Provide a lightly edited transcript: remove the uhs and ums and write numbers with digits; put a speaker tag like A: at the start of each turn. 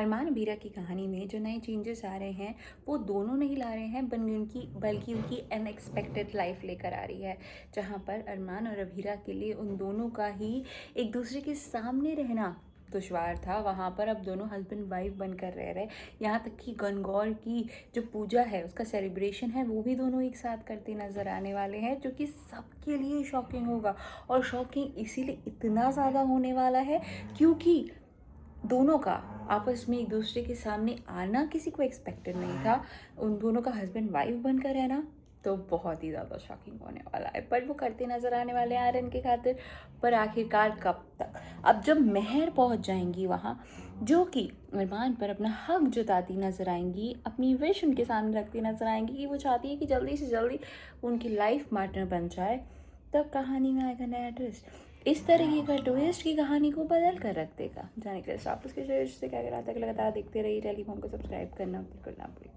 A: अरमान अबीरा की कहानी में जो नए चेंजेस आ रहे हैं वो दोनों नहीं ला रहे हैं बल्कि उनकी अनएक्सपेक्टेड लाइफ लेकर आ रही है, जहाँ पर अरमान और अबीरा के लिए उन दोनों का ही एक दूसरे के सामने रहना दुश्वार था, वहाँ पर अब दोनों हस्बैंड वाइफ बनकर रह रहे। यहाँ तक कि गणगौर की जो पूजा है उसका सेलिब्रेशन है वो भी दोनों एक साथ करते नज़र आने वाले हैं, जो कि सबके लिए शॉकिंग होगा। और शॉकिंग इसीलिए इतना ज़्यादा होने वाला है क्योंकि दोनों का आपस में एक दूसरे के सामने आना किसी को एक्सपेक्टेड नहीं था। उन दोनों का हस्बैंड वाइफ बनकर रहना तो बहुत ही ज़्यादा शॉकिंग होने वाला है, पर वो करते नज़र आने वाले हैं आर्यन के खातिर। पर आखिरकार कब तक? अब जब मेहर पहुंच जाएंगी वहाँ, जो कि अरमान पर अपना हक जताती नज़र आएंगी, अपनी विश उनके सामने रखती नज़र आएंगी कि वो चाहती है कि जल्दी से जल्दी उनकी लाइफ पार्टनर बन जाए, तब कहानी में आएगा नया ट्विस्ट। इस तरीके का ट्विस्ट की कहानी को बदल कर रख देगा। जाने के लिए आप उसके शरीर से क्या कराता है, लगातार देखते रहिए टेलीफोन को सब्सक्राइब करना बिल्कुल ना भूलें।